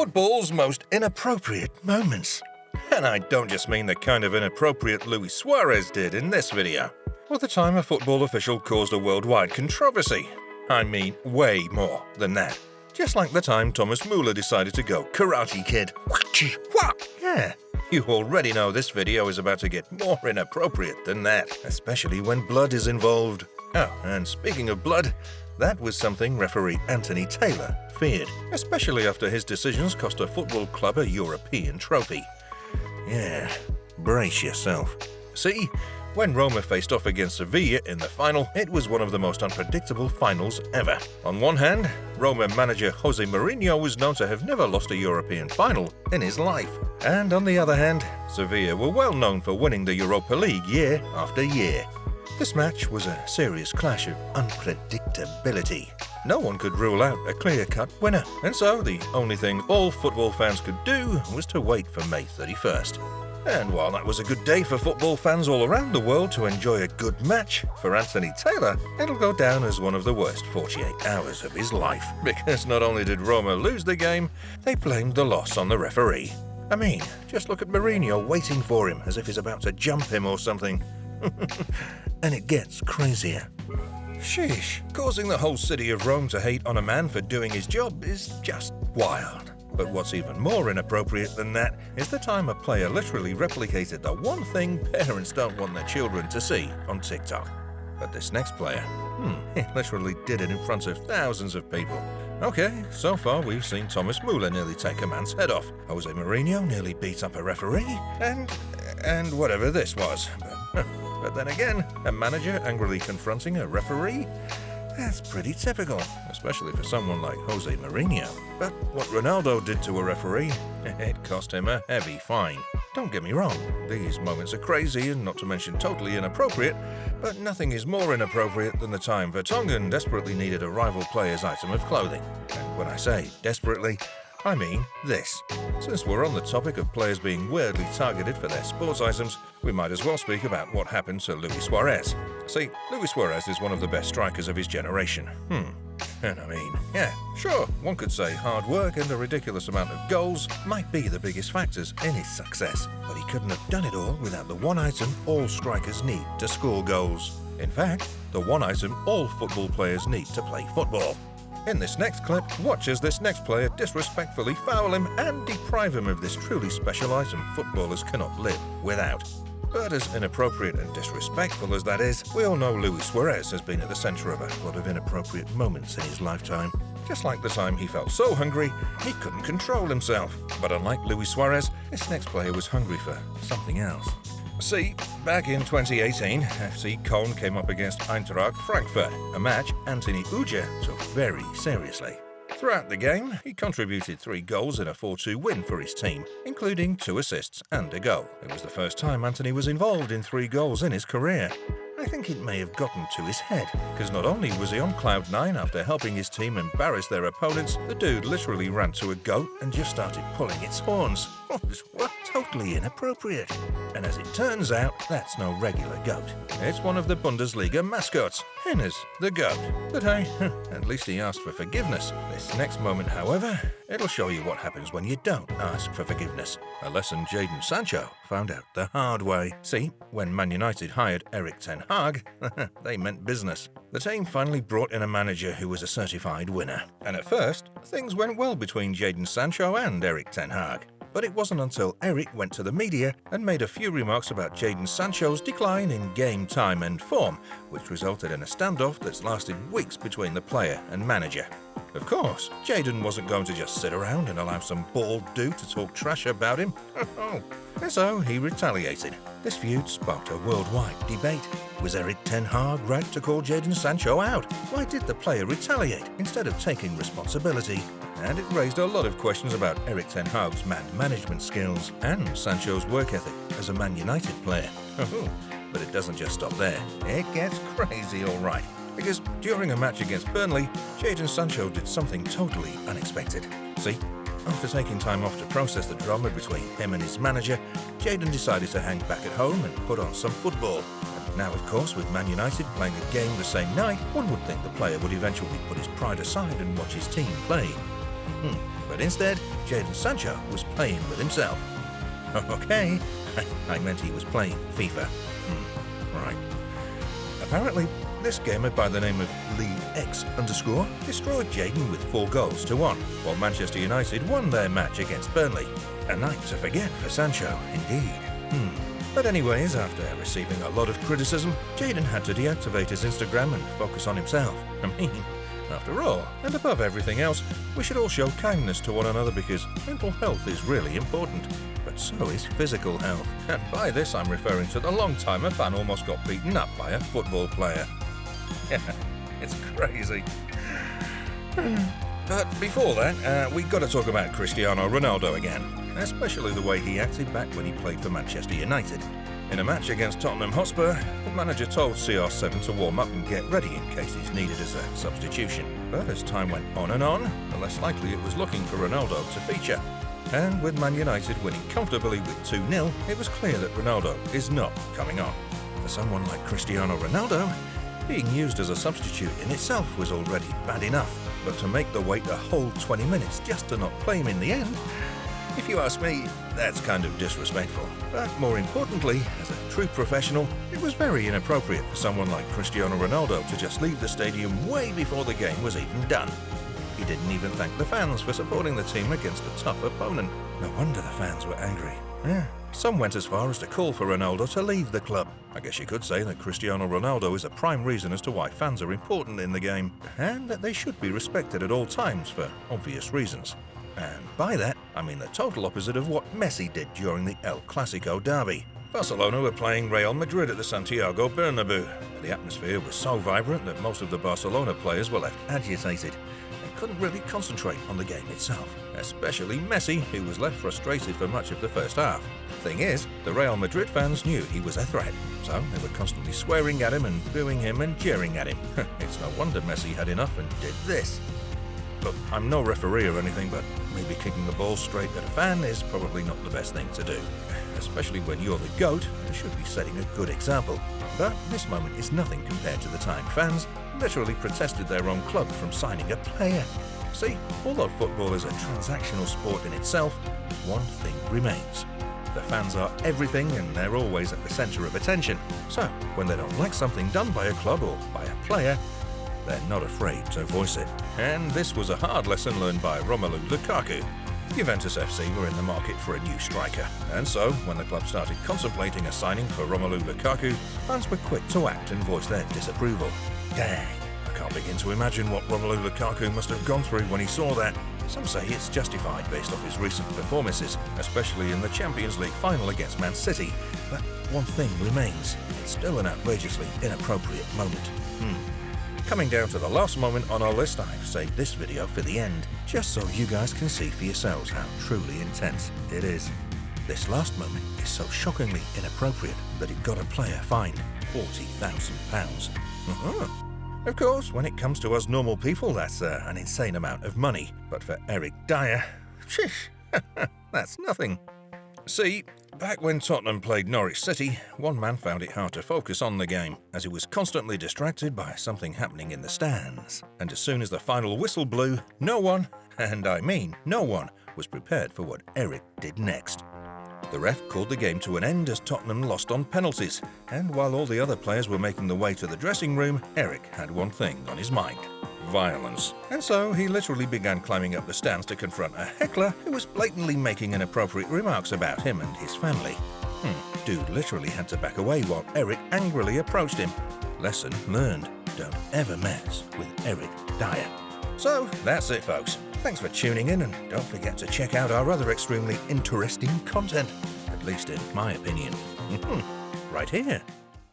Football's most inappropriate moments. And I don't just mean the kind of inappropriate Luis Suarez did in this video, or the time a football official caused a worldwide controversy. I mean way more than that. Just like the time Thomas Muller decided to go Karate Kid. Yeah, you already know this video is about to get more inappropriate than that, especially when blood is involved. Oh, and speaking of blood, that was something referee Anthony Taylor feared, especially after his decisions cost a football club a European trophy. Yeah, brace yourself. See, when Roma faced off against Sevilla in the final, it was one of the most unpredictable finals ever. On one hand, Roma manager Jose Mourinho was known to have never lost a European final in his life. And on the other hand, Sevilla were well known for winning the Europa League year after year. This match was a serious clash of unpredictability. No one could rule out a clear-cut winner, and so the only thing all football fans could do was to wait for May 31st. And while that was a good day for football fans all around the world to enjoy a good match, for Anthony Taylor, it'll go down as one of the worst 48 hours of his life. Because not only did Roma lose the game, they blamed the loss on the referee. I mean, just look at Mourinho waiting for him as if he's about to jump him or something. And it gets crazier. Sheesh, causing the whole city of Rome to hate on a man for doing his job is just wild. But what's even more inappropriate than that is the time a player literally replicated the one thing parents don't want their children to see on TikTok. But this next player, he literally did it in front of thousands of people. Okay, so far we've seen Thomas Muller nearly take a man's head off, Jose Mourinho nearly beat up a referee, and whatever this was. But then again, a manager angrily confronting a referee? That's pretty typical, especially for someone like Jose Mourinho. But what Ronaldo did to a referee, it cost him a heavy fine. Don't get me wrong, these moments are crazy and not to mention totally inappropriate, but nothing is more inappropriate than the time Vertonghen desperately needed a rival player's item of clothing. And when I say desperately, I mean this. Since we're on the topic of players being weirdly targeted for their sports items, we might as well speak about what happened to Luis Suarez. See, Luis Suarez is one of the best strikers of his generation. And I mean, yeah, sure, one could say hard work and a ridiculous amount of goals might be the biggest factors in his success, but he couldn't have done it all without the one item all strikers need to score goals. In fact, the one item all football players need to play football. In this next clip, watch as this next player disrespectfully foul him and deprive him of this truly special item footballers cannot live without. But as inappropriate and disrespectful as that is, we all know Luis Suarez has been at the center of a lot of inappropriate moments in his lifetime. Just like the time he felt so hungry, he couldn't control himself. But unlike Luis Suarez, this next player was hungry for something else. See, back in 2018, FC Köln came up against Eintracht Frankfurt, a match Anthony Ujah took very seriously. Throughout the game, he contributed 3 goals in a 4-2 win for his team, including 2 assists and a goal. It was the first time Anthony was involved in 3 goals in his career. I think it may have gotten to his head, because not only was he on cloud 9 after helping his team embarrass their opponents, the dude literally ran to a goat and just started pulling its horns. What? Totally inappropriate. And as it turns out, that's no regular goat. It's one of the Bundesliga mascots, Hennes the goat. But hey, at least he asked for forgiveness. This next moment, however, it'll show you what happens when you don't ask for forgiveness. A lesson Jadon Sancho found out the hard way. See, when Man United hired Erik ten Hag, they meant business. The team finally brought in a manager who was a certified winner. And at first, things went well between Jadon Sancho and Erik ten Hag. But it wasn't until Erik went to the media and made a few remarks about Jadon Sancho's decline in game time and form, which resulted in a standoff that's lasted weeks between the player and manager. Of course, Jadon wasn't going to just sit around and allow some bald dude to talk trash about him. And so he retaliated. This feud sparked a worldwide debate. Was Erik ten Hag right to call Jadon Sancho out? Why did the player retaliate instead of taking responsibility? And it raised a lot of questions about Erik ten Hag's man management skills and Sancho's work ethic as a Man United player. But it doesn't just stop there. It gets crazy, all right. Because during a match against Burnley, Jadon Sancho did something totally unexpected. See, after taking time off to process the drama between him and his manager, Jadon decided to hang back at home and put on some football. And now, of course, with Man United playing a game the same night, one would think the player would eventually put his pride aside and watch his team play. but instead, Jadon Sancho was playing with himself. Okay, I meant he was playing FIFA. Right. Apparently, this gamer by the name of LeeX_ destroyed Jadon with 4 goals to 1, while Manchester United won their match against Burnley. A night to forget for Sancho, indeed. But anyways, after receiving a lot of criticism, Jadon had to deactivate his Instagram and focus on himself. I mean, after all, and above everything else, we should all show kindness to one another because mental health is really important. But so is physical health. And by this I'm referring to the long time a fan almost got beaten up by a football player. Yeah, it's crazy. But before that, we got to talk about Cristiano Ronaldo again, especially the way he acted back when he played for Manchester United. In a match against Tottenham Hotspur, the manager told CR7 to warm up and get ready in case he's needed as a substitution. But as time went on, the less likely it was looking for Ronaldo to feature. And with Man United winning comfortably with 2-0, it was clear that Ronaldo is not coming on. For someone like Cristiano Ronaldo, being used as a substitute in itself was already bad enough, but to make the wait a whole 20 minutes just to not play him in the end, if you ask me, that's kind of disrespectful. But more importantly, as a true professional, it was very inappropriate for someone like Cristiano Ronaldo to just leave the stadium way before the game was even done. He didn't even thank the fans for supporting the team against a tough opponent. No wonder the fans were angry. Yeah, some went as far as to call for Ronaldo to leave the club. I guess you could say that Cristiano Ronaldo is a prime reason as to why fans are important in the game, and that they should be respected at all times for obvious reasons. And by that, I mean the total opposite of what Messi did during the El Clasico derby. Barcelona were playing Real Madrid at the Santiago Bernabeu. The atmosphere was so vibrant that most of the Barcelona players were left agitated and couldn't really concentrate on the game itself, especially Messi, who was left frustrated for much of the first half. Thing is, the Real Madrid fans knew he was a threat, so they were constantly swearing at him and booing him and jeering at him. It's no wonder Messi had enough and did this. Look, I'm no referee or anything, but maybe kicking the ball straight at a fan is probably not the best thing to do, especially when you're the GOAT and should be setting a good example. But this moment is nothing compared to the time fans literally protested their own club from signing a player. See, although football is a transactional sport in itself, one thing remains. The fans are everything and they're always at the centre of attention. So, when they don't like something done by a club or by a player, they're not afraid to voice it. And this was a hard lesson learned by Romelu Lukaku. Juventus FC were in the market for a new striker, and so, when the club started contemplating a signing for Romelu Lukaku, fans were quick to act and voice their disapproval. Dang, I can't begin to imagine what Romelu Lukaku must have gone through when he saw that. Some say it's justified based off his recent performances, especially in the Champions League final against Man City, but one thing remains, it's still an outrageously inappropriate moment. Coming down to the last moment on our list, I've saved this video for the end, just so you guys can see for yourselves how truly intense it is. This last moment is so shockingly inappropriate that it got a player fined £40,000. Of course, when it comes to us normal people, that's an insane amount of money, but for Eric Dier, that's nothing. See, back when Tottenham played Norwich City, one man found it hard to focus on the game, as he was constantly distracted by something happening in the stands. And as soon as the final whistle blew, no one, and I mean no one, was prepared for what Eric did next. The ref called the game to an end as Tottenham lost on penalties, and while all the other players were making their way to the dressing room, Eric had one thing on his mind: violence. And so he literally began climbing up the stands to confront a heckler who was blatantly making inappropriate remarks about him and his family. Dude literally had to back away while Eric angrily approached him. Lesson learned: don't ever mess with Eric Dier. So that's it, folks. Thanks for tuning in, and don't forget to check out our other extremely interesting content, at least in my opinion, right here.